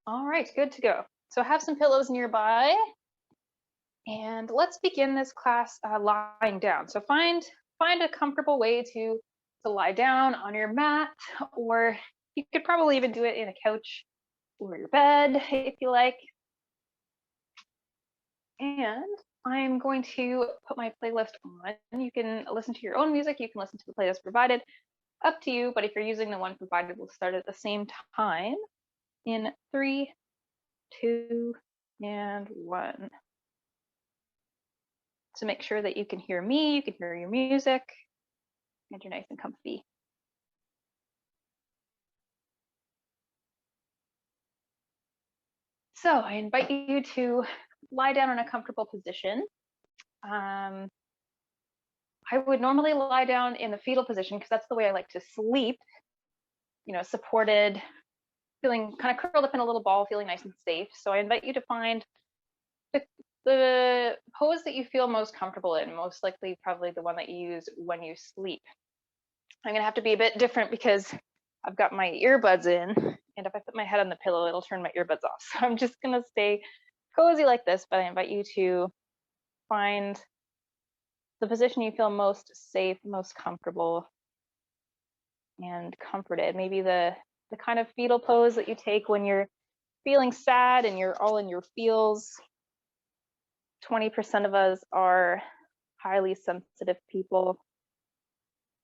All right, good to go. So have some pillows nearby, and let's begin this class lying down. So find a comfortable way to lie down on your mat, or you could probably even do it in a couch or your bed if you like. And I'm going to put my playlist on. You can listen to your own music. You can listen to the playlist provided. Up to you. But if you're using the one provided, we'll start at the same time in 3, 2, and 1. So make sure that you can hear me, you can hear your music, and you're nice and comfy. So I invite you to lie down in a comfortable position. I would normally lie down in the fetal position because that's the way I like to sleep, supported, feeling kind of curled up in a little ball, feeling nice and safe. So I invite you to find the pose that you feel most comfortable in, most likely probably the one that you use when you sleep. I'm gonna have to be a bit different because I've got my earbuds in, and if I put my head on the pillow, it'll turn my earbuds off. So I'm just gonna stay cozy like this, but I invite you to find the position you feel most safe, most comfortable, and comforted. Maybe the kind of fetal pose that you take when you're feeling sad and you're all in your feels. 20% of us are highly sensitive people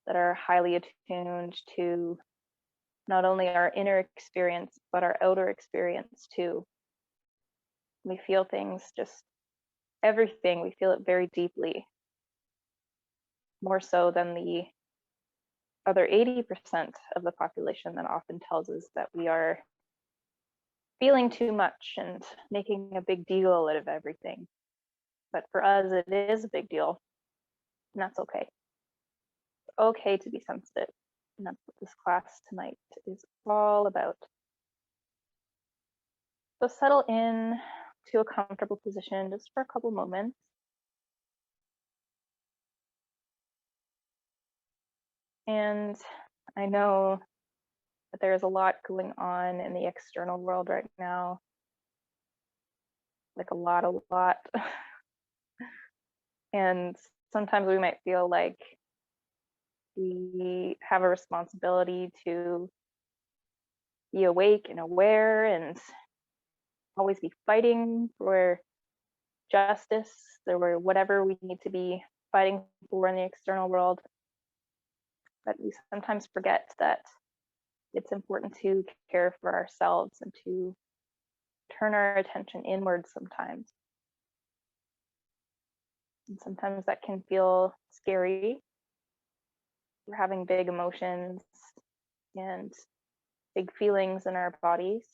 that are highly attuned to not only our inner experience, but our outer experience too. We feel things, just everything, we feel it very deeply, more so than the other 80% of the population that often tells us that we are feeling too much and making a big deal out of everything. But for us, it is a big deal, and that's okay. It's okay to be sensitive, and that's what this class tonight is all about. So settle in to a comfortable position just for a couple moments. And I know that there's a lot going on in the external world right now, like a lot. And sometimes we might feel like we have a responsibility to be awake and aware and always be fighting for justice or whatever we need to be fighting for in the external world. But we sometimes forget that it's important to care for ourselves and to turn our attention inward sometimes. And sometimes that can feel scary. We're having big emotions and big feelings in our bodies.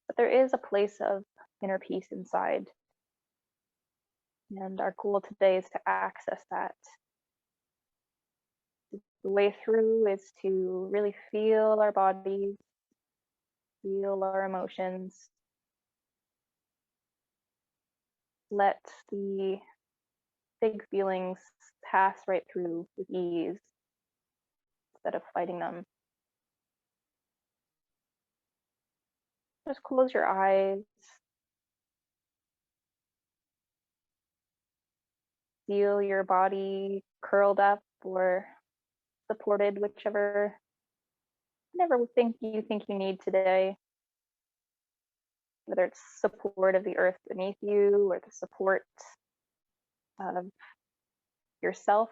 But there is a place of inner peace inside. And our goal today is to access that. The way through is to really feel our bodies, feel our emotions, let the big feelings pass right through with ease instead of fighting them. Just close your eyes. Feel your body curled up or supported, whatever you think you need today. Whether it's support of the earth beneath you or the support of yourself,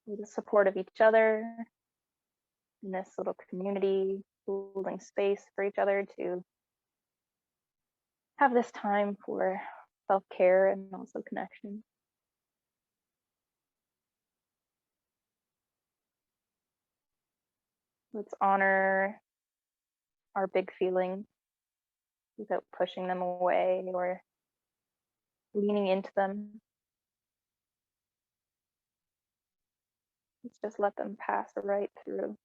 or the support of each other in this little community, holding space for each other to have this time for self-care and also connection. Let's honor our big feelings without pushing them away or leaning into them. Let's just let them pass right through.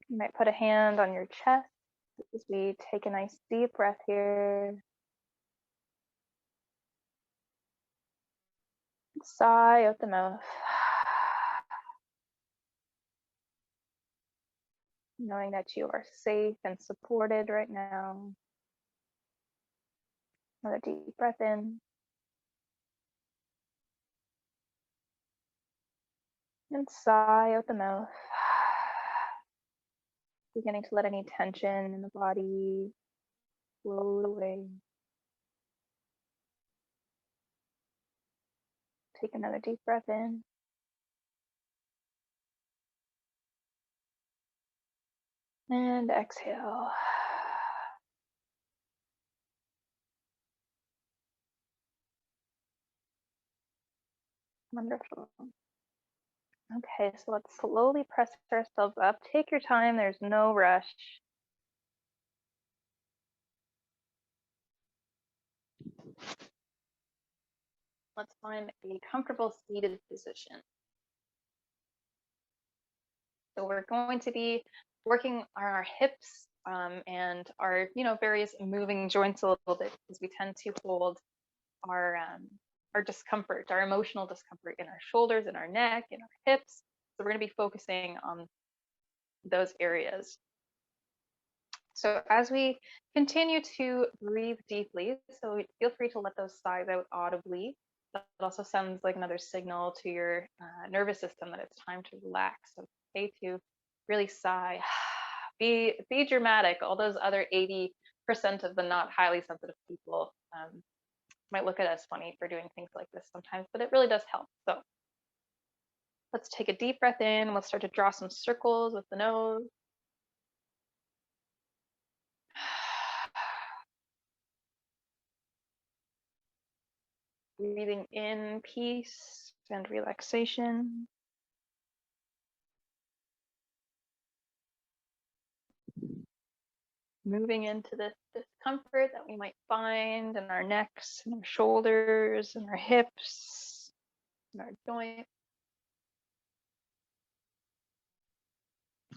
You might put a hand on your chest as we take a nice deep breath here. Sigh out the mouth. Knowing that you are safe and supported right now. Another deep breath in. And sigh out the mouth. Beginning to let any tension in the body float away. Take another deep breath in. And exhale. Wonderful. Okay, so let's slowly press ourselves up. Take your time, there's no rush. Let's find a comfortable seated position. So we're going to be working on our hips and our, various moving joints a little bit, because we tend to hold our discomfort, our emotional discomfort in our shoulders, in our neck, in our hips. So we're going to be focusing on those areas. So as we continue to breathe deeply, so feel free to let those sighs out audibly. That also sounds like another signal to your nervous system that it's time to relax. So okay to really sigh, be dramatic. All those other 80% of the not highly sensitive people might look at us funny for doing things like this sometimes, but it really does help. So let's take a deep breath in. We'll start to draw some circles with the nose. Breathing in peace and relaxation. Moving into this discomfort that we might find in our necks and our shoulders and our hips and our joints.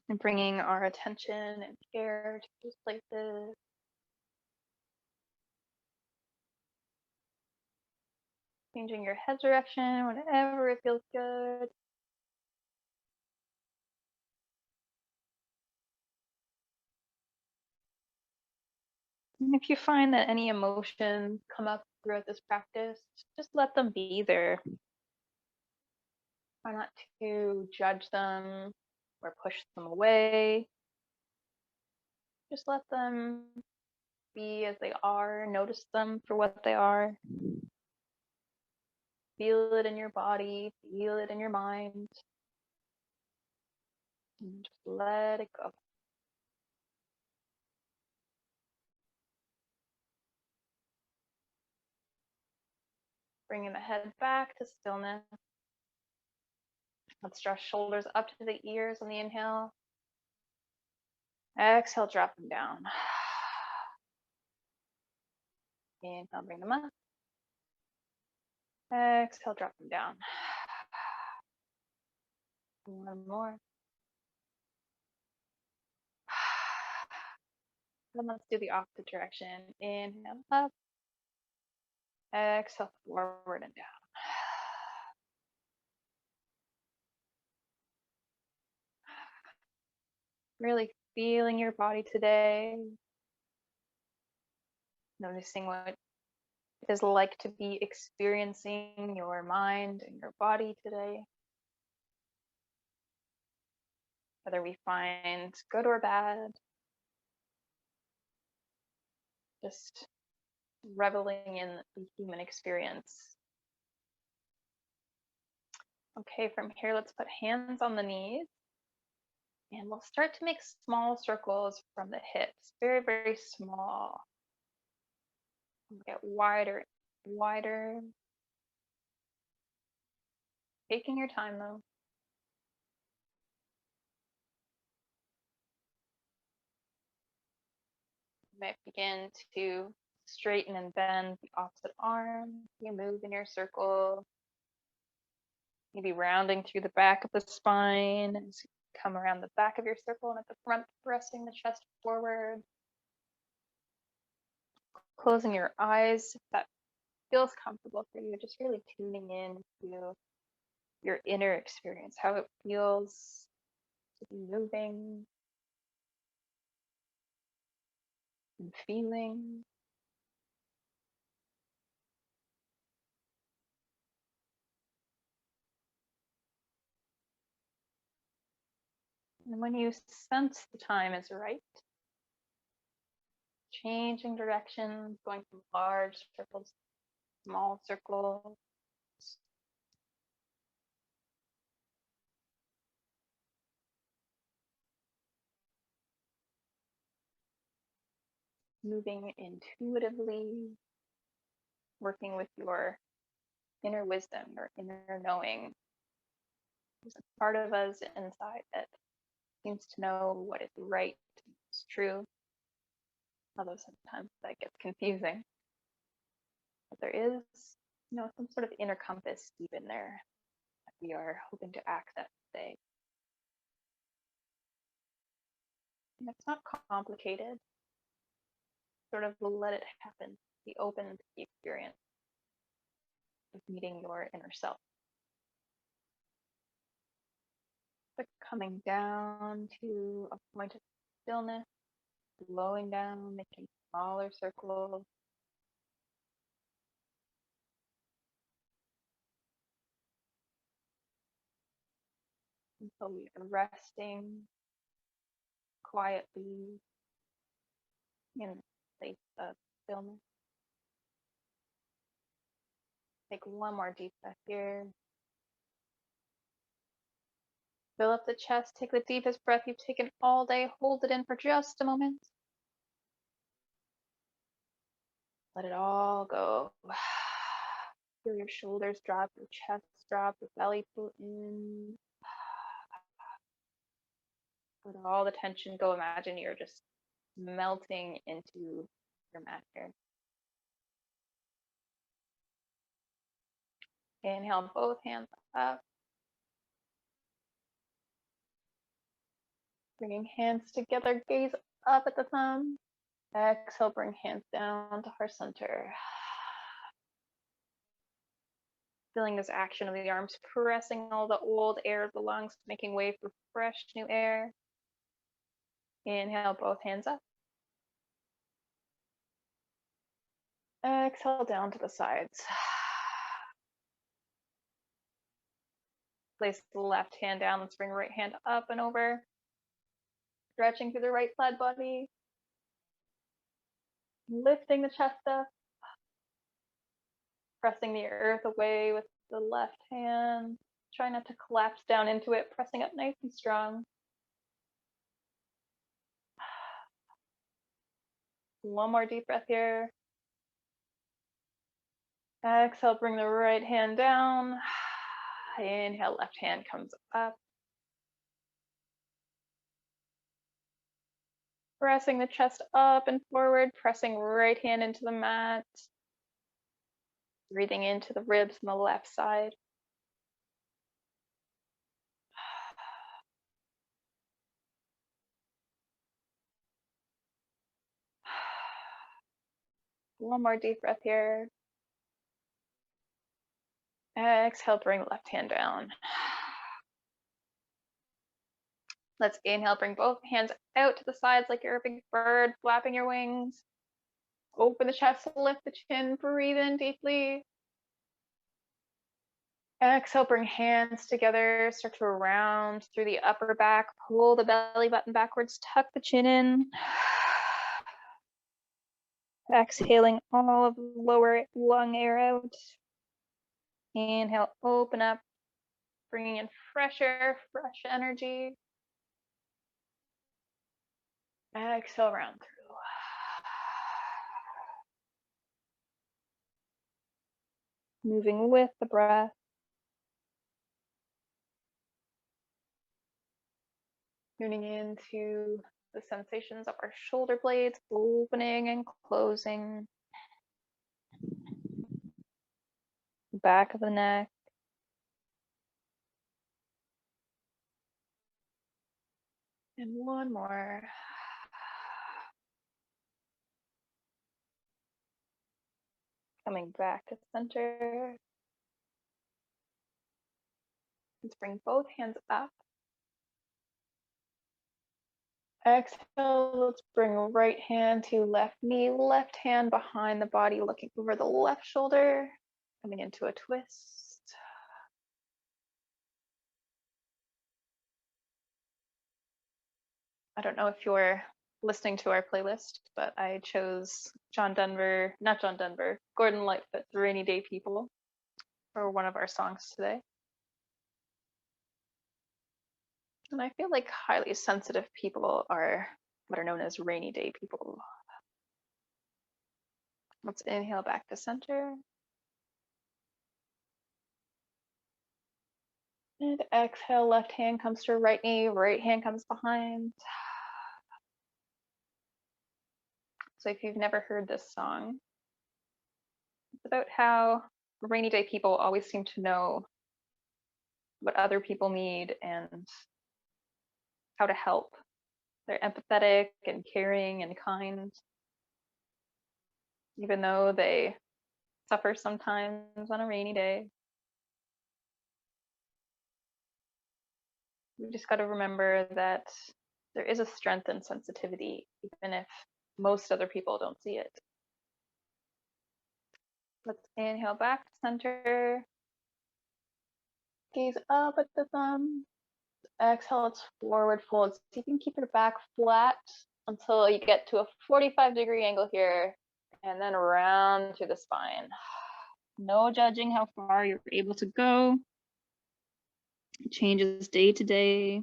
And bringing our attention and care to these places. Changing your head direction whenever it feels good. And if you find that any emotions come up throughout this practice, just let them be there. Try not to judge them or push them away. Just let them be as they are. Notice them for what they are. Feel it in your body, feel it in your mind. And just let it go. Bringing the head back to stillness. Let's draw shoulders up to the ears on the inhale. Exhale, drop them down. Inhale, bring them up. Exhale, drop them down. One more. Then let's do the opposite direction. Inhale, up. Exhale, forward and down. Really feeling your body today. Noticing what it is like to be experiencing your mind and your body today. Whether we find good or bad. Just reveling in the human experience. Okay, from here, let's put hands on the knees. And we'll start to make small circles from the hips, very, very small. We'll get wider, wider. Taking your time though. You might begin to straighten and bend the opposite arm. You move in your circle. Maybe rounding through the back of the spine as you come around the back of your circle, and at the front, pressing the chest forward. Closing your eyes if that feels comfortable for you, just really tuning in to your inner experience, how it feels to be moving and feeling. And when you sense the time is right, changing direction, going from large circles, small circles, moving intuitively, working with your inner wisdom, your inner knowing. There's a part of us inside that seems to know what is right, is true, although sometimes that gets confusing. But there is, some sort of inner compass deep in there that we are hoping to access today. And it's not complicated. Sort of let it happen. Be open to the experience of meeting your inner self. But coming down to a point of stillness, slowing down, making smaller circles. Until we are resting quietly in a place of stillness. Take one more deep breath here. Fill up the chest. Take the deepest breath you've taken all day. Hold it in for just a moment. Let it all go. Feel your shoulders drop, your chest drop, your belly pull in. Let all the tension go. Imagine you're just melting into your mat here. Inhale, both hands up. Bringing hands together, gaze up at the thumb. Exhale, bring hands down to heart center. Feeling this action of the arms pressing all the old air of the lungs, making way for fresh new air. Inhale, both hands up. Exhale down to the sides. Place the left hand down. Let's bring right hand up and over. Stretching through the right side body. Lifting the chest up. Pressing the earth away with the left hand. Try not to collapse down into it. Pressing up nice and strong. One more deep breath here. Exhale, bring the right hand down. Inhale, left hand comes up. Pressing the chest up and forward, pressing right hand into the mat. Breathing into the ribs on the left side. One more deep breath here. Exhale, bring the left hand down. Let's inhale, bring both hands out to the sides like you're a big bird, flapping your wings. Open the chest, lift the chin, breathe in deeply. Exhale, bring hands together, start to round through the upper back, pull the belly button backwards, tuck the chin in. Exhaling all of the lower lung air out. Inhale, open up, bringing in fresh air, fresh energy. Exhale, round through. Moving with the breath. Tuning into the sensations of our shoulder blades, opening and closing. Back of the neck. And one more. Coming back to center. Let's bring both hands up. Exhale, let's bring right hand to left knee, left hand behind the body, looking over the left shoulder, coming into a twist. I don't know if you're listening to our playlist, but I chose Gordon Lightfoot's Rainy Day People for one of our songs today. And I feel like highly sensitive people are what are known as rainy day people. Let's inhale back to center. And exhale, left hand comes to right knee, right hand comes behind. So if you've never heard this song, it's about how rainy day people always seem to know what other people need and how to help. They're empathetic and caring and kind, even though they suffer sometimes on a rainy day. We just got to remember that there is a strength and sensitivity, even if most other people don't see it. Let's inhale back to center. Gaze up at the thumb. Exhale, it's forward fold. So you can keep your back flat until you get to a 45-degree angle here, and then around to the spine. No judging how far you're able to go. It changes day to day.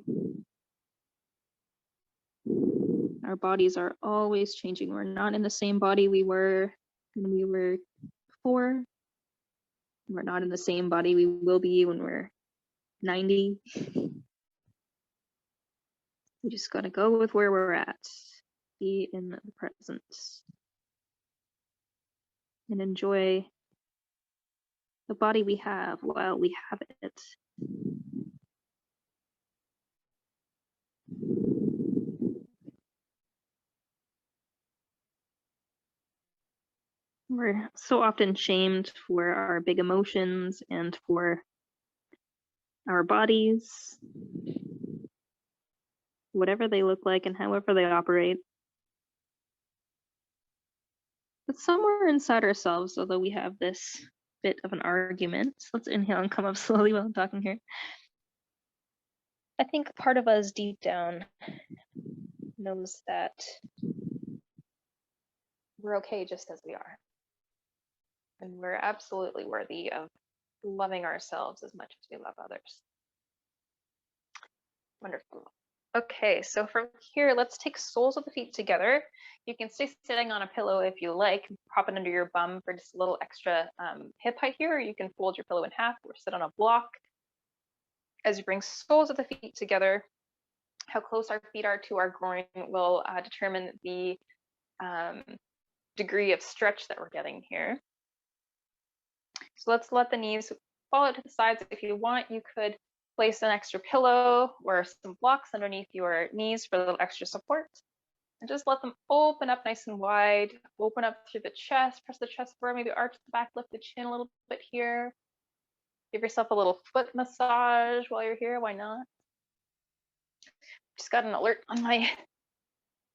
Our bodies are always changing. We're not in the same body we were when we were 4. We're not in the same body we will be when we're 90. We just gotta go with where we're at. Be in the present. And enjoy the body we have while we have it. We're so often shamed for our big emotions and for our bodies, whatever they look like and however they operate. But somewhere inside ourselves, although we have this bit of an argument, let's inhale and come up slowly while I'm talking here. I think part of us deep down knows that we're okay just as we are. And we're absolutely worthy of loving ourselves as much as we love others. Wonderful. Okay, so from here, let's take soles of the feet together. You can stay sitting on a pillow if you like, prop it under your bum for just a little extra hip height here. You can fold your pillow in half or sit on a block. As you bring soles of the feet together, how close our feet are to our groin will determine the degree of stretch that we're getting here. So let's let the knees fall out to the sides. If you want, you could place an extra pillow or some blocks underneath your knees for a little extra support. And just let them open up nice and wide. Open up through the chest, press the chest forward, maybe arch the back, lift the chin a little bit here. Give yourself a little foot massage while you're here, why not? Just got an alert on my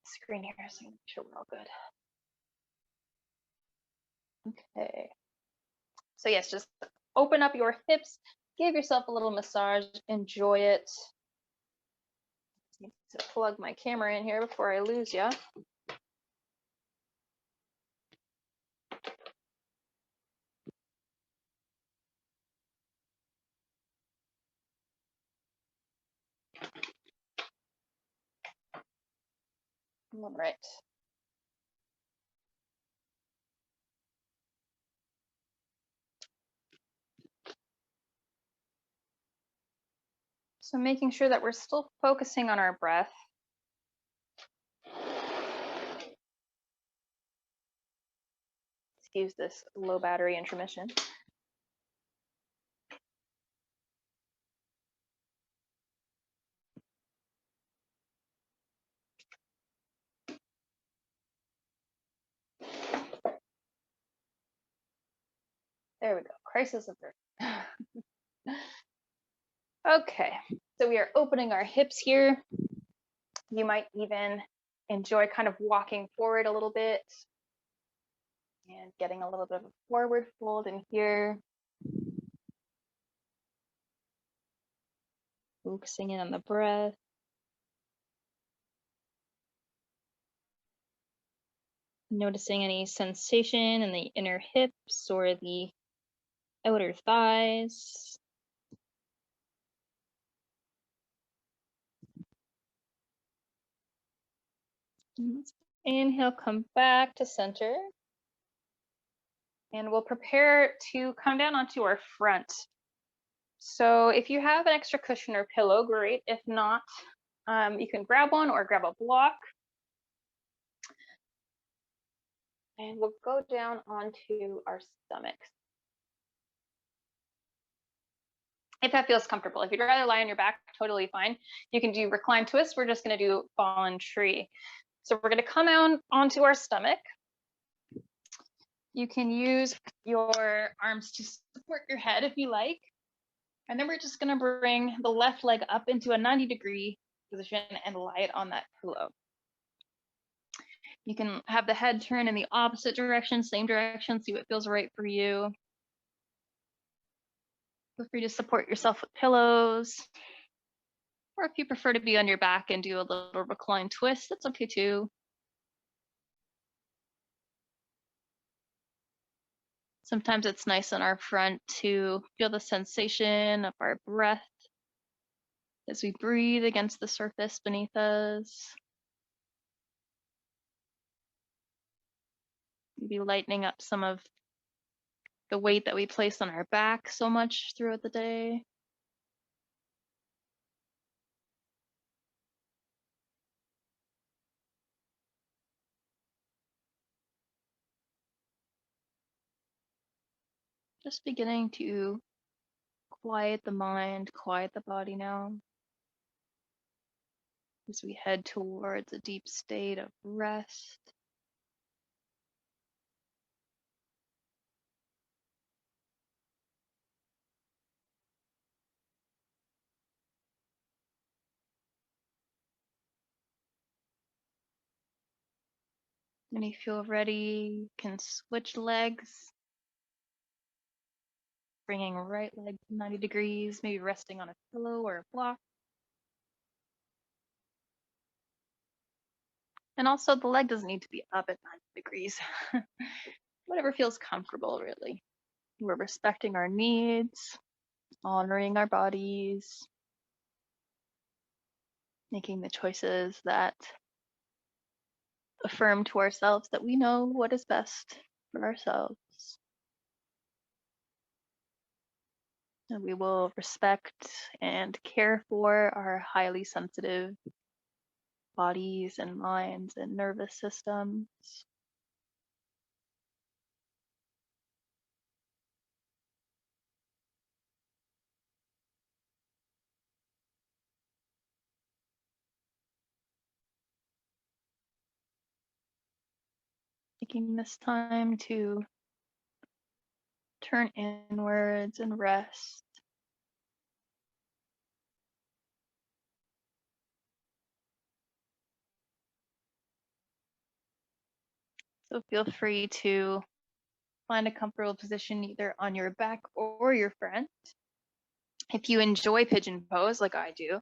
screen here, so make sure we're all good. Okay. So yes, just open up your hips, give yourself a little massage, enjoy it. Need to plug my camera in here before I lose you. All right. So making sure that we're still focusing on our breath. Excuse this low battery intermission. There we go. Crisis averted. Okay, so we are opening our hips here. You might even enjoy kind of walking forward a little bit and getting a little bit of a forward fold in here. Focusing in on the breath. Noticing any sensation in the inner hips or the outer thighs. Inhale, come back to center. And we'll prepare to come down onto our front. So if you have an extra cushion or pillow, great. If not, you can grab one or grab a block. And we'll go down onto our stomachs. If that feels comfortable. If you'd rather lie on your back, totally fine. You can do recline twist. We're just going to do fallen tree. So we're going to come down onto our stomach. You can use your arms to support your head if you like. And then we're just going to bring the left leg up into a 90-degree position and lie it on that pillow. You can have the head turn in the opposite direction, same direction, see what feels right for you. Feel free to support yourself with pillows. Or if you prefer to be on your back and do a little recline twist, that's okay too. Sometimes it's nice on our front to feel the sensation of our breath as we breathe against the surface beneath us. Maybe lightening up some of the weight that we place on our back so much throughout the day. Just beginning to quiet the mind, quiet the body now. As we head towards a deep state of rest. When you feel ready, you can switch legs. Bringing right leg to 90 degrees, maybe resting on a pillow or a block. And also the leg doesn't need to be up at 90 degrees. Whatever feels comfortable, really. We're respecting our needs, honoring our bodies, making the choices that affirm to ourselves that we know what is best for ourselves. And we will respect and care for our highly sensitive bodies and minds and nervous systems. Taking this time to turn inwards and rest. So feel free to find a comfortable position either on your back or your front. If you enjoy pigeon pose like I do,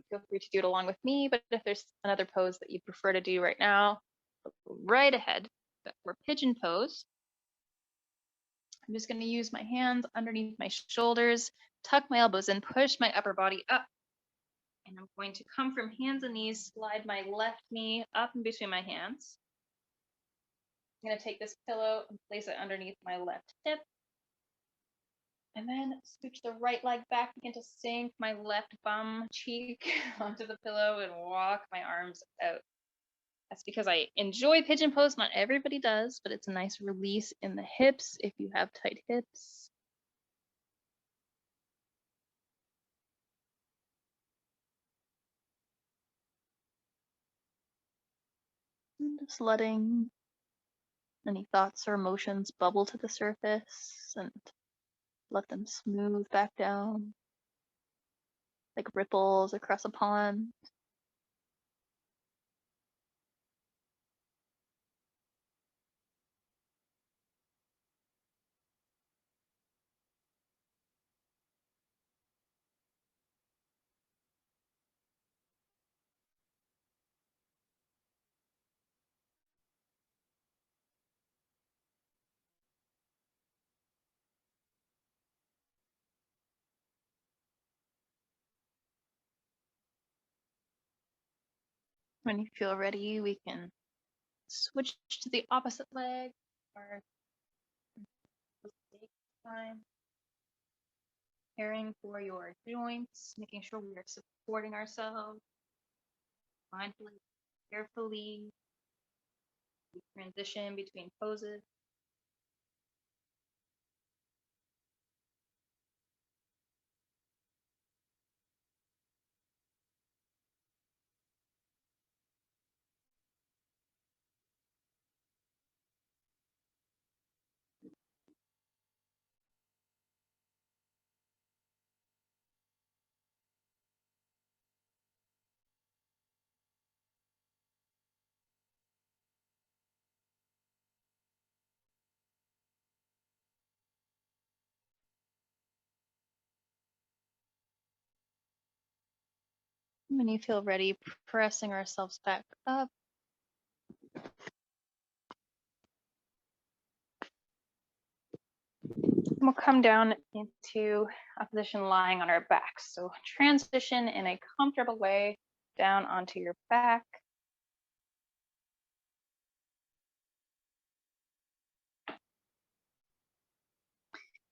feel free to do it along with me. But if there's another pose that you prefer to do right now, right ahead. But for pigeon pose, I'm just going to use my hands underneath my shoulders, tuck my elbows in, push my upper body up. And I'm going to come from hands and knees, slide my left knee up in between my hands. I'm going to take this pillow and place it underneath my left hip. And then scooch the right leg back, begin to sink my left bum cheek onto the pillow and walk my arms out. That's because I enjoy pigeon pose. Not everybody does, but it's a nice release in the hips if you have tight hips. And just letting Any thoughts or emotions bubble to the surface and let them smooth back down like ripples across a pond. When you feel ready, we can switch to the opposite leg or take time caring for your joints, making sure we are supporting ourselves mindfully, carefully. We transition between poses. When you feel ready, pressing ourselves back up. We'll come down into a position lying on our backs. So transition in a comfortable way down onto your back.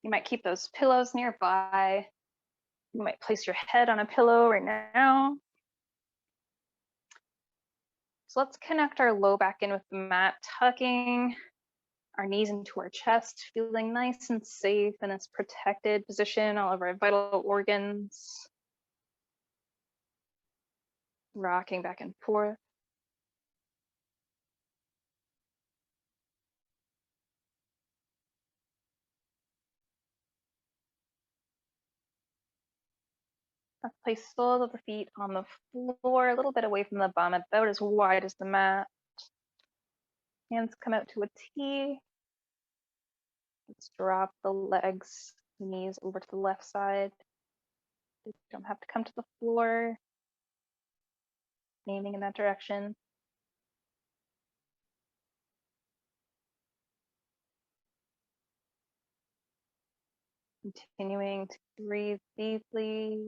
You might keep those pillows nearby. You might place your head on a pillow right now. So let's connect our low back in with the mat, tucking our knees into our chest, feeling nice and safe in this protected position, all of our vital organs. Rocking back and forth. Let's place soles of the feet on the floor, a little bit away from the bum, about as wide as the mat. Hands come out to a T. Let's drop the legs, knees over to the left side. You don't have to come to the floor. Aiming in that direction. Continuing to breathe deeply.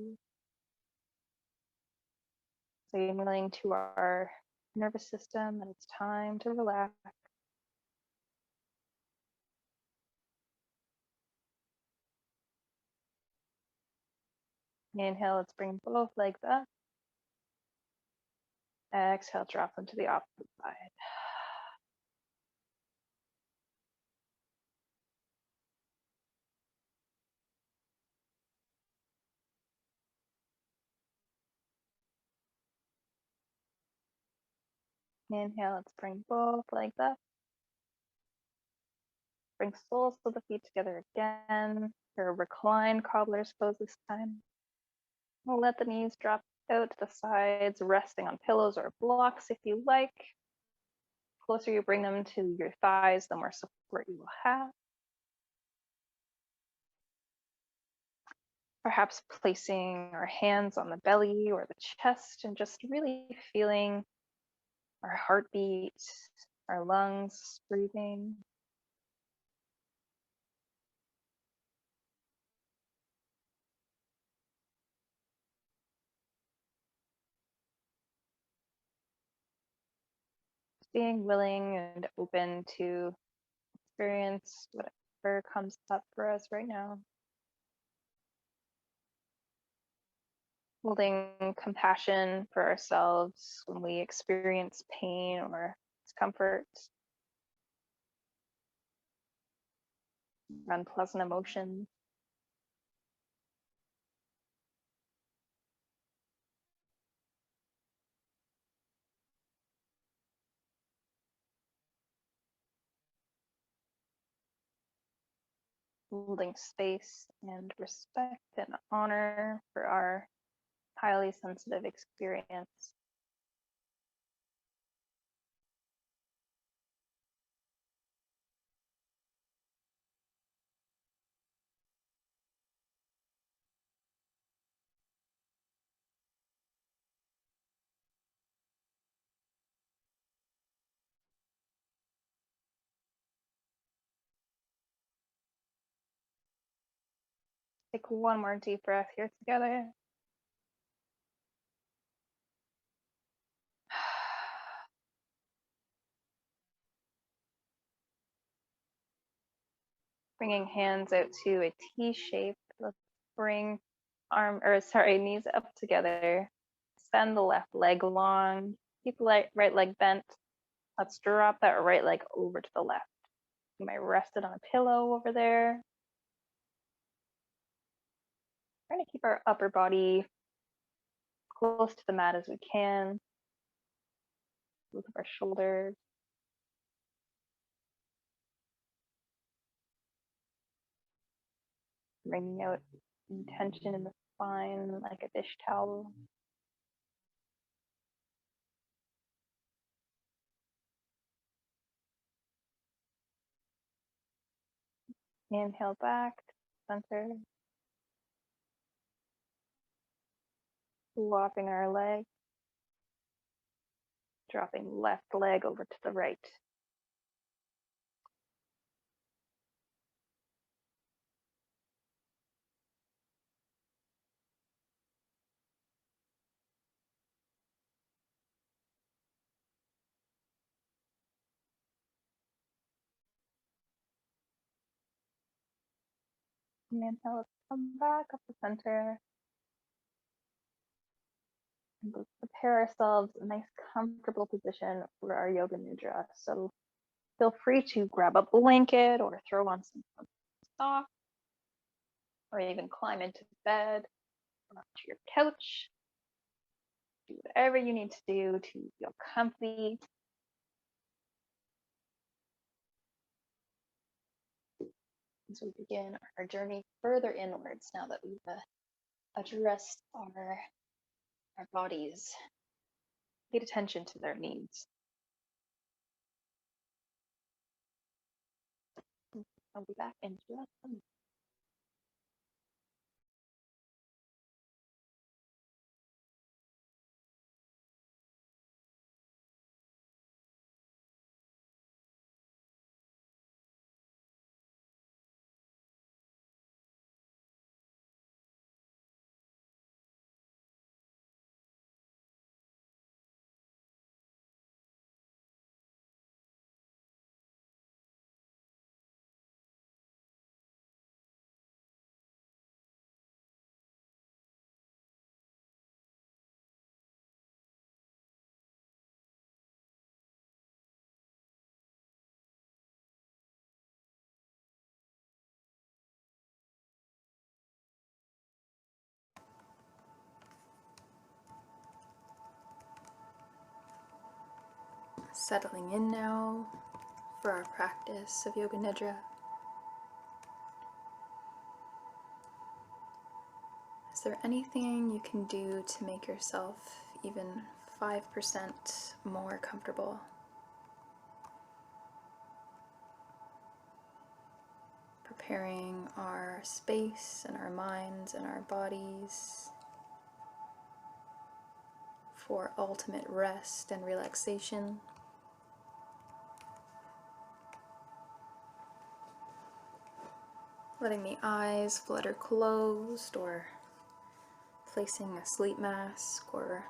Signaling to our nervous system that it's time to relax. Inhale, let's bring both legs up. Exhale, drop them to the opposite side. Inhale, let's bring both legs up. Bring soles of the feet together again. Your recline cobbler's pose this time. We'll let the knees drop out to the sides, resting on pillows or blocks if you like. The closer you bring them to your thighs, the more support you will have. Perhaps placing our hands on the belly or the chest and just really feeling our heartbeat, our lungs breathing. Being willing and open to experience whatever comes up for us right now. Holding compassion for ourselves when we experience pain or discomfort, unpleasant emotions. holding space and respect and honor for our highly sensitive experience. Take one more deep breath here together. Bringing hands out to a T shape. Let's bring knees up together. Extend the left leg long. Keep the right leg bent. Let's drop that right leg over to the left. You might rest it on a pillow over there. Trying to keep our upper body close to the mat as we can. Look at our shoulders. Bringing out tension in the spine like a dish towel. Inhale back to center. Swapping our leg. Dropping left leg over to the right. Inhale, let's come back up to center. And let's prepare ourselves a nice comfortable position for our yoga nidra. So feel free to grab a blanket or throw on some socks, or even climb into bed or onto your couch. Do whatever you need to do to feel comfy. As we begin our journey further inwards, now that we've addressed our bodies, paid attention to their needs. I'll be back in just a minute. Settling in now for our practice of Yoga Nidra. Is there anything you can do to make yourself even 5% more comfortable? Preparing our space and our minds and our bodies for ultimate rest and relaxation. Letting the eyes flutter closed, or placing a sleep mask or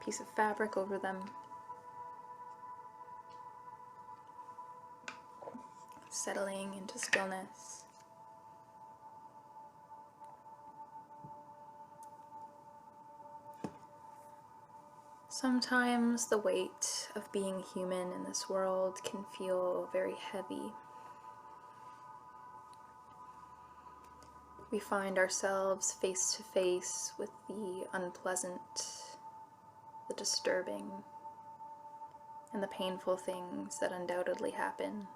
piece of fabric over them. Settling into stillness. Sometimes the weight of being human in this world can feel very heavy. We find ourselves face to face with the unpleasant, the disturbing, and the painful things that undoubtedly happen.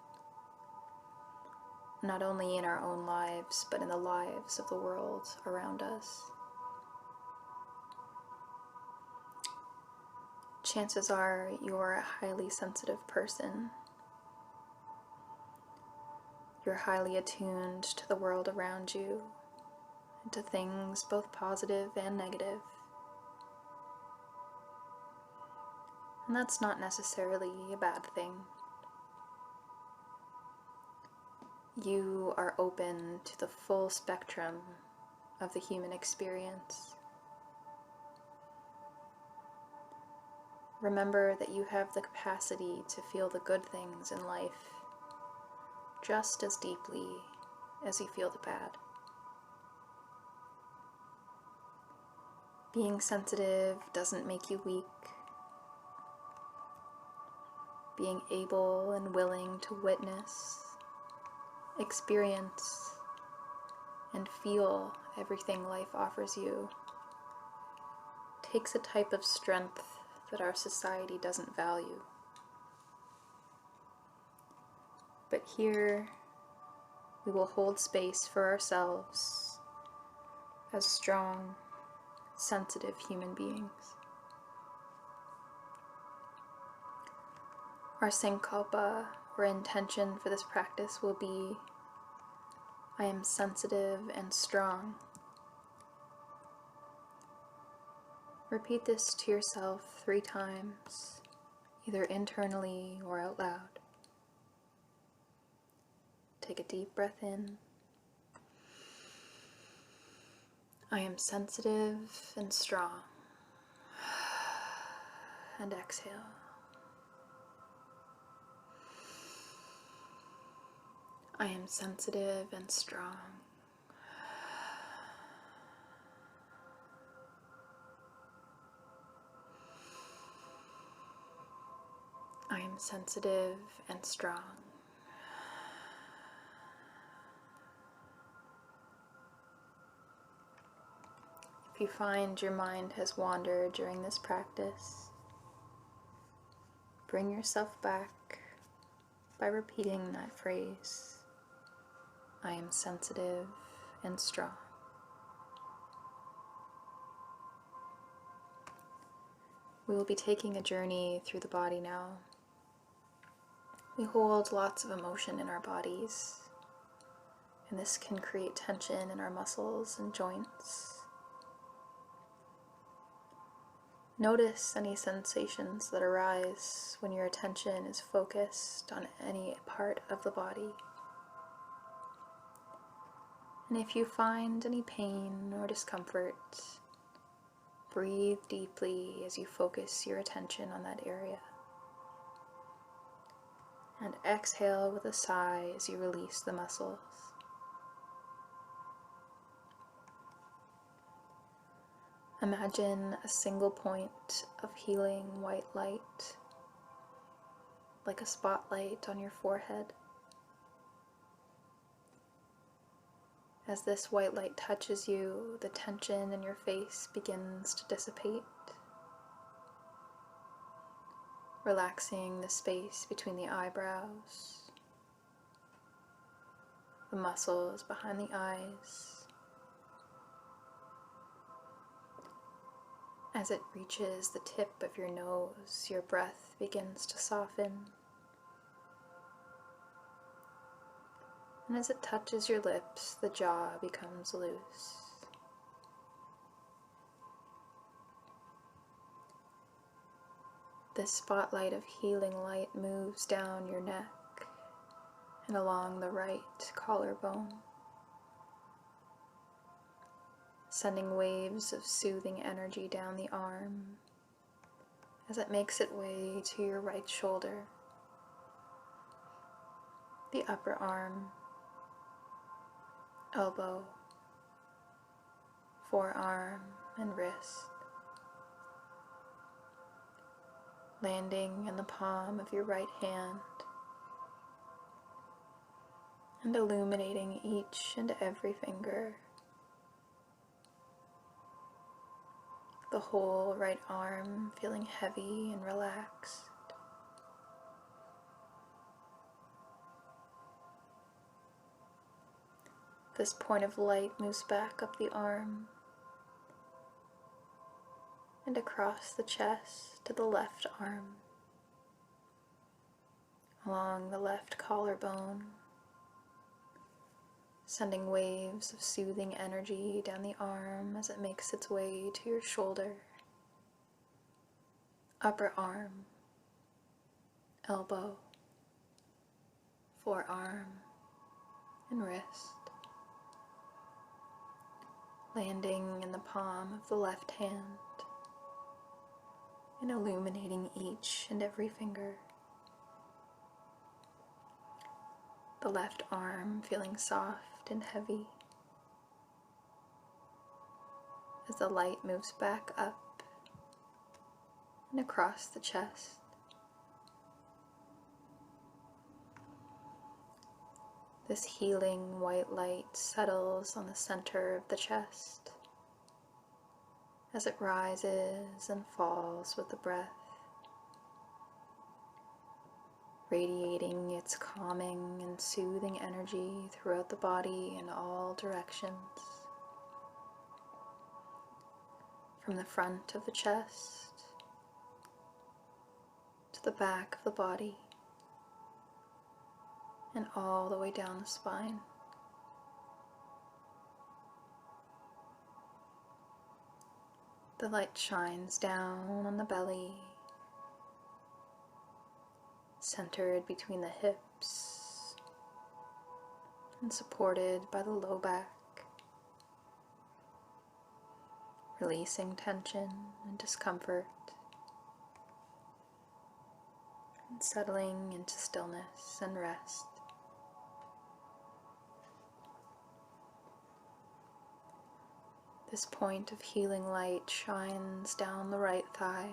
not only in our own lives, but in the lives of the world around us. Chances are you're a highly sensitive person. You're highly attuned to the world around you, and to things both positive and negative. And that's not necessarily a bad thing. You are open to the full spectrum of the human experience. Remember that you have the capacity to feel the good things in life just as deeply as you feel the bad. Being sensitive doesn't make you weak. Being able and willing to witness, experience, and feel everything life offers you takes a type of strength that our society doesn't value. But here, we will hold space for ourselves as strong, sensitive human beings. Our sankalpa, or intention for this practice, will be, I am sensitive and strong. Repeat this to yourself 3 times, either internally or out loud. Take a deep breath in. I am sensitive and strong. And exhale. I am sensitive and strong. I am sensitive and strong. If you find your mind has wandered during this practice, bring yourself back by repeating that phrase, I am sensitive and strong. We will be taking a journey through the body now. We hold lots of emotion in our bodies, and this can create tension in our muscles and joints. Notice any sensations that arise when your attention is focused on any part of the body. And if you find any pain or discomfort, breathe deeply as you focus your attention on that area. And exhale with a sigh as you release the muscles. Imagine a single point of healing white light, like a spotlight on your forehead. As this white light touches you, the tension in your face begins to dissipate, relaxing the space between the eyebrows, the muscles behind the eyes. As it reaches the tip of your nose, your breath begins to soften. And as it touches your lips, the jaw becomes loose. This spotlight of healing light moves down your neck and along the right collarbone, sending waves of soothing energy down the arm as it makes its way to your right shoulder, the upper arm, elbow, forearm, and wrist, landing in the palm of your right hand and illuminating each and every finger. The whole right arm feeling heavy and relaxed. This point of light moves back up the arm and across the chest to the left arm, along the left collarbone, sending waves of soothing energy down the arm as it makes its way to your shoulder, upper arm, elbow, forearm, and wrist, landing in the palm of the left hand and illuminating each and every finger. The left arm feeling soft and heavy as the light moves back up and across the chest. This healing white light settles on the center of the chest as it rises and falls with the breath, radiating its calming and soothing energy throughout the body in all directions. From the front of the chest to the back of the body and all the way down the spine. The light shines down on the belly, centered between the hips and supported by the low back, releasing tension and discomfort and settling into stillness and rest. This point of healing light shines down the right thigh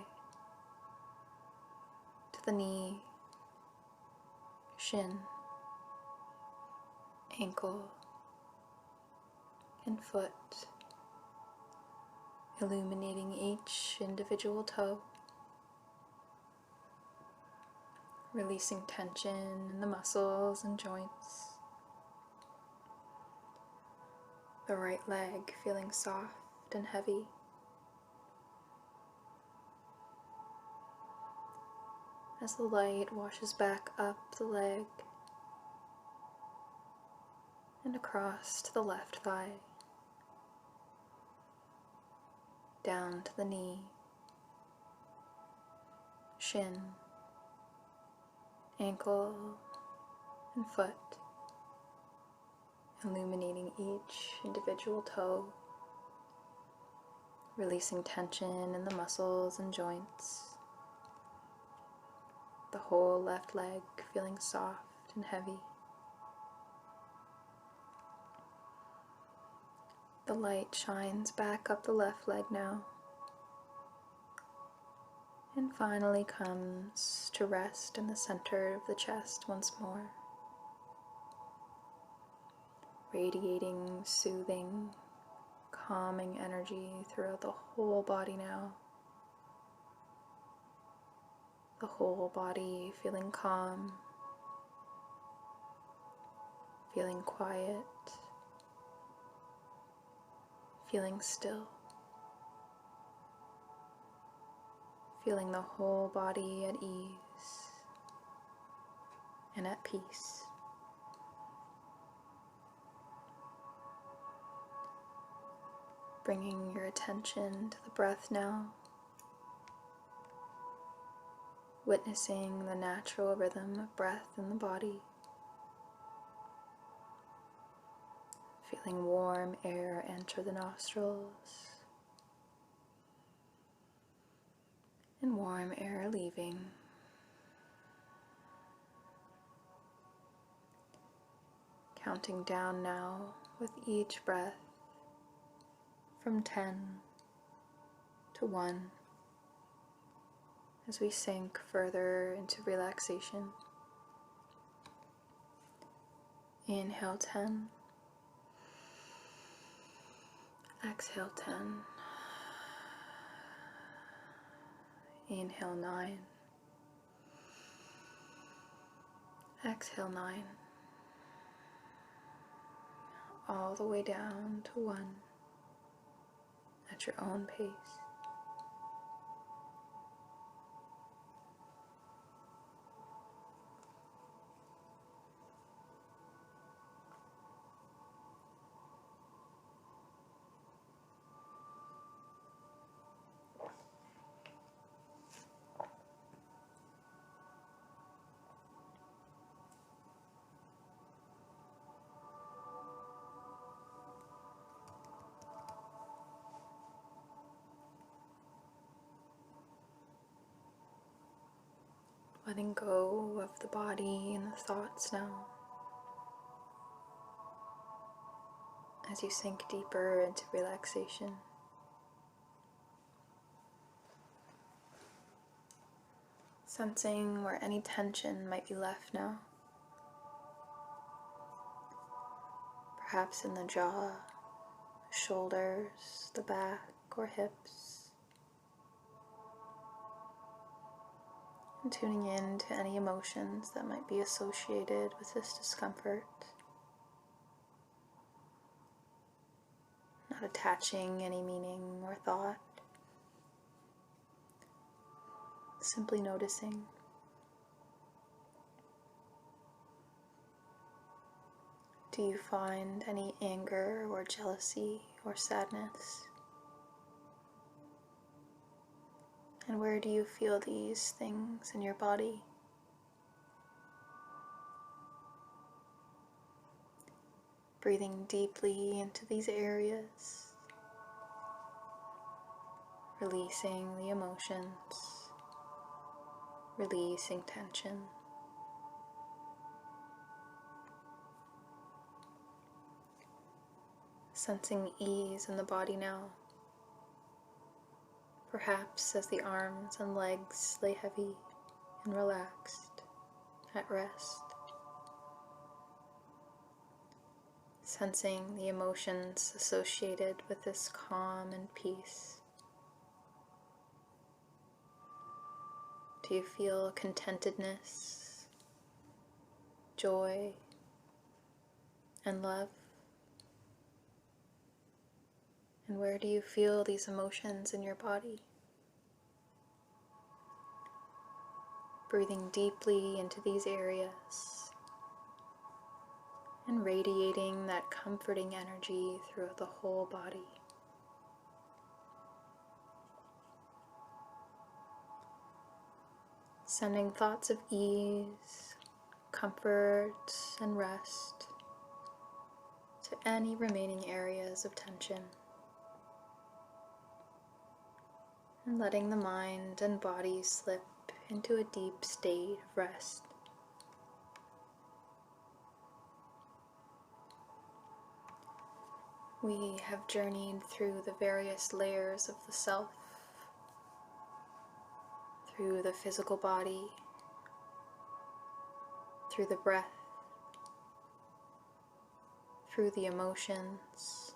to the knee, shin, ankle, and foot, illuminating each individual toe, releasing tension in the muscles and joints. The right leg feeling soft and heavy. As the light washes back up the leg and across to the left thigh, down to the knee, shin, ankle, and foot, illuminating each individual toe, releasing tension in the muscles and joints. The whole left leg feeling soft and heavy. The light shines back up the left leg now, and finally comes to rest in the center of the chest once more, radiating soothing, calming energy throughout the whole body now. The whole body feeling calm, feeling quiet, feeling still, feeling the whole body at ease and at peace. Bringing your attention to the breath now, witnessing the natural rhythm of breath in the body, feeling warm air enter the nostrils and warm air leaving. Counting down now with each breath from 10 to 1 as we sink further into relaxation. Inhale 10, exhale 10, inhale 9, exhale 9. all the way down to 1 at your own pace. Letting go of the body and the thoughts now as you sink deeper into relaxation. Sensing where any tension might be left now. Perhaps in the jaw, shoulders, the back, or hips. And tuning in to any emotions that might be associated with this discomfort. Not attaching any meaning or thought. Simply noticing. Do you find any anger or jealousy or sadness? And where do you feel these things in your body? Breathing deeply into these areas, releasing the emotions, releasing tension. Sensing ease in the body now. Perhaps as the arms and legs lay heavy and relaxed, at rest. Sensing the emotions associated with this calm and peace. Do you feel contentedness, joy, and love? And where do you feel these emotions in your body? Breathing deeply into these areas and radiating that comforting energy throughout the whole body. Sending thoughts of ease, comfort, and rest to any remaining areas of tension. And letting the mind and body slip into a deep state of rest. We have journeyed through the various layers of the self, through the physical body, through the breath, through the emotions,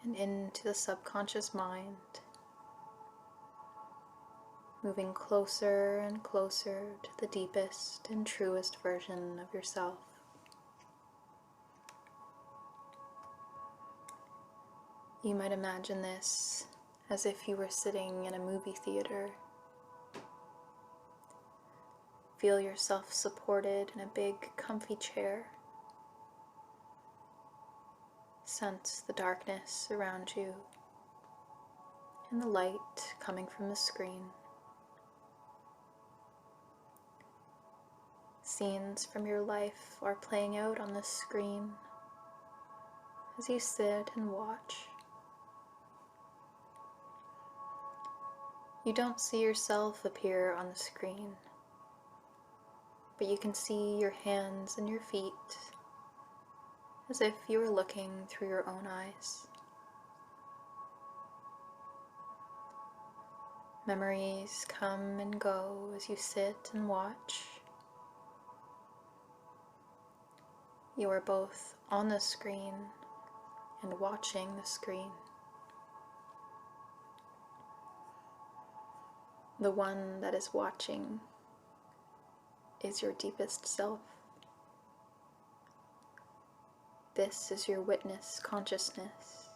and into the subconscious mind, moving closer and closer to the deepest and truest version of yourself. You might imagine this as if you were sitting in a movie theater. Feel yourself supported in a big, comfy chair. Sense the darkness around you and the light coming from the screen. Scenes from your life are playing out on the screen as you sit and watch. You don't see yourself appear on the screen, but you can see your hands and your feet as if you were looking through your own eyes. Memories come and go as you sit and watch. You are both on the screen and watching the screen. The one that is watching is your deepest self. This is your witness consciousness.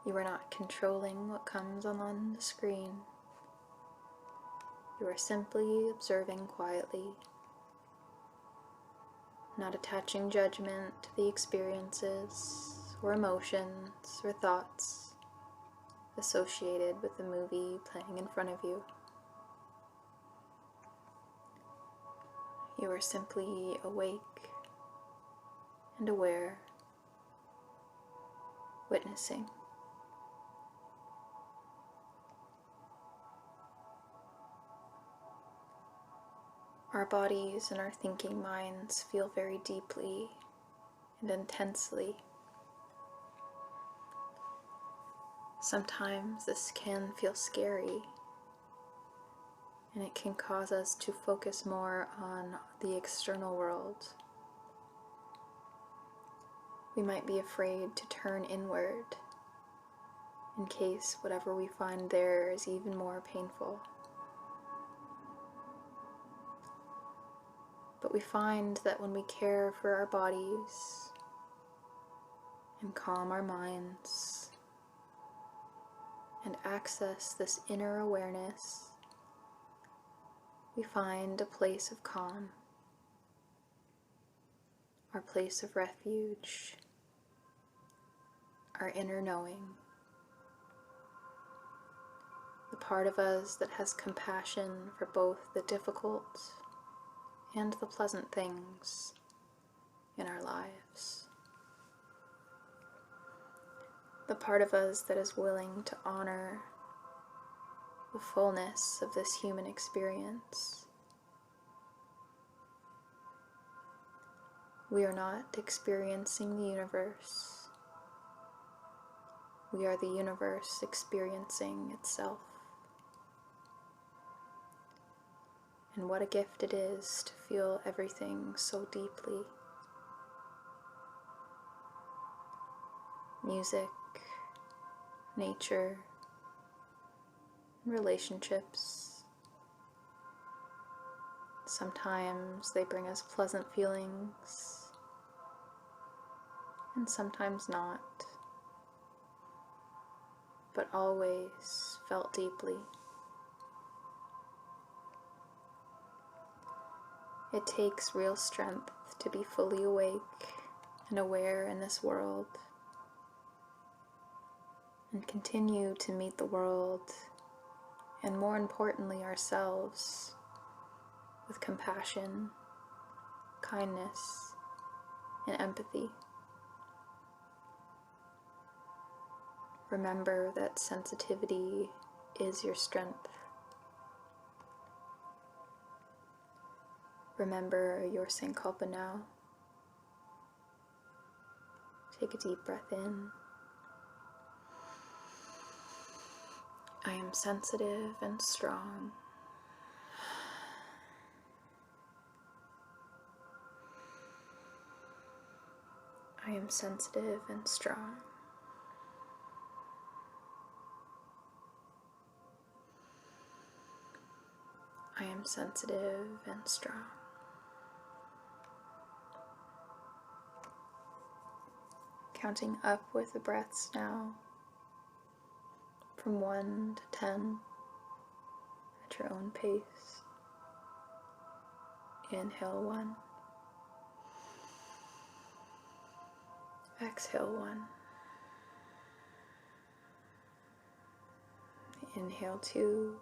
You are not controlling what comes on the screen. You are simply observing quietly, not attaching judgment to the experiences or emotions or thoughts associated with the movie playing in front of you. You are simply awake and aware, witnessing. Our bodies and our thinking minds feel very deeply and intensely. Sometimes this can feel scary, and it can cause us to focus more on the external world. We might be afraid to turn inward in case whatever we find there is even more painful. But we find that when we care for our bodies and calm our minds and access this inner awareness, we find a place of calm, our place of refuge, our inner knowing, the part of us that has compassion for both the difficult and the pleasant things in our lives. The part of us that is willing to honor the fullness of this human experience. We are not experiencing the universe. We are the universe experiencing itself. And what a gift it is to feel everything so deeply. Music, nature, relationships. Sometimes they bring us pleasant feelings, and sometimes not, but always felt deeply. It takes real strength to be fully awake and aware in this world, and continue to meet the world, and more importantly ourselves, with compassion, kindness, and empathy. Remember that sensitivity is your strength. Remember your sankalpa now. Take a deep breath in. I am sensitive and strong. I am sensitive and strong. I am sensitive and strong. Counting up with the breaths now, from 1 to 10, at your own pace. Inhale 1. Exhale 1. Inhale 2.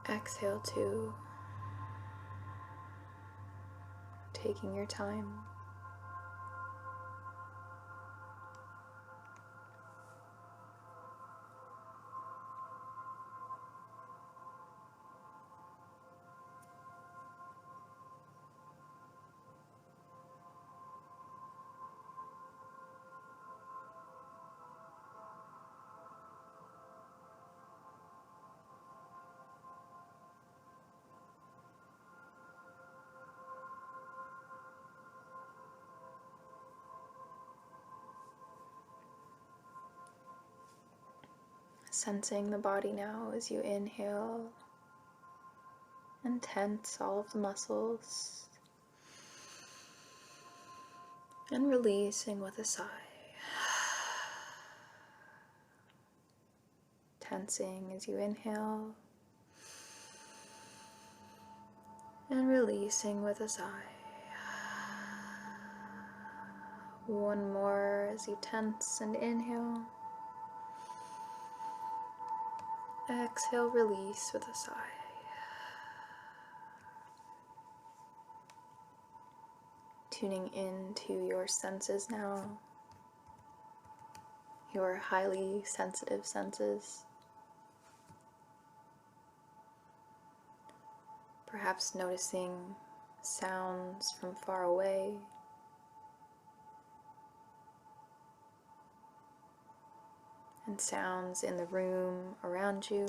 Exhale 2. Taking your time. Sensing the body now as you inhale and tense all of the muscles, and releasing with a sigh. Tensing as you inhale, and releasing with a sigh. One more as you tense and inhale. Exhale, release with a sigh. Tuning into your senses now, your highly sensitive senses. Perhaps noticing sounds from far away, and sounds in the room around you.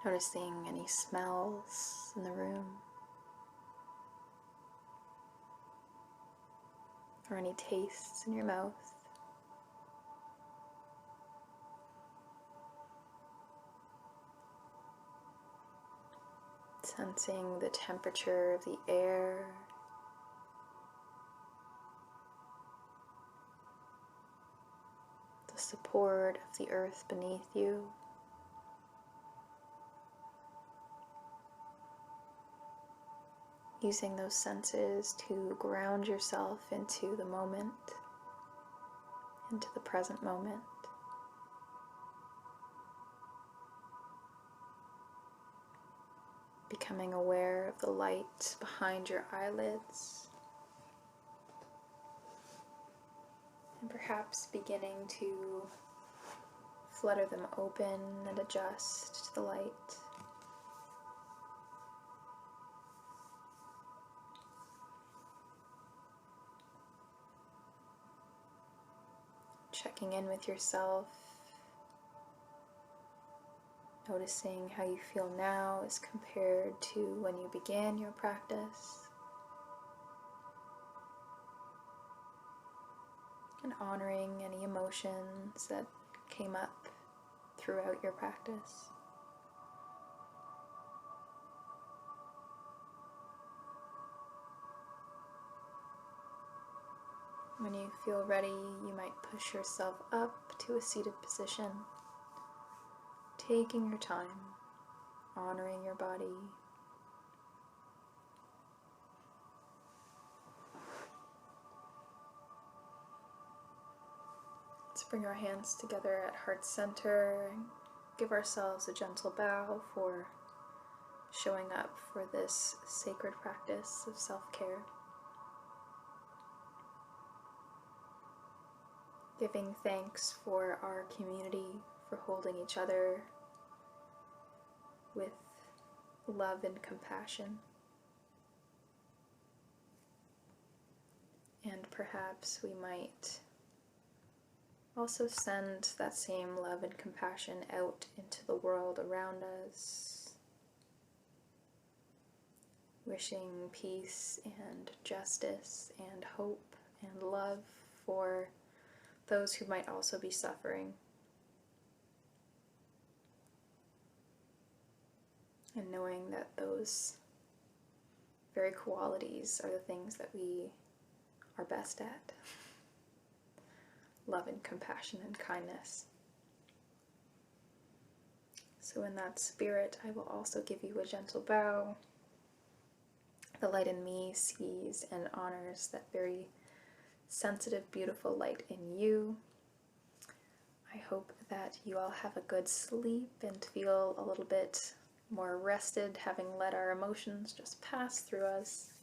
Noticing any smells in the room, or any tastes in your mouth. Sensing the temperature of the air, the support of the earth beneath you. Using those senses to ground yourself into the moment, into the present moment. Becoming aware of the light behind your eyelids, and perhaps beginning to flutter them open and adjust to the light. Checking in with yourself, noticing how you feel now as compared to when you began your practice, and honoring any emotions that came up throughout your practice. When you feel ready, you might push yourself up to a seated position, taking your time, honoring your body. Let's bring our hands together at heart center and give ourselves a gentle bow for showing up for this sacred practice of self-care. Giving thanks for our community, for holding each other with love and compassion. And perhaps we might also send that same love and compassion out into the world around us, wishing peace and justice and hope and love for those who might also be suffering. And knowing that those very qualities are the things that we are best at. Love and compassion and kindness. So in that spirit, I will also give you a gentle bow. The light in me sees and honors that very sensitive, beautiful light in you. I hope that you all have a good sleep and feel a little bit more rested, having let our emotions just pass through us.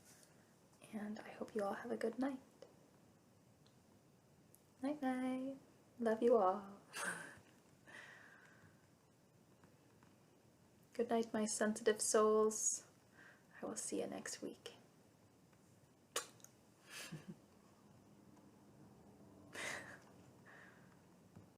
And I hope you all have a good night. Night night. Love you all. Good night, my sensitive souls. I will see you next week.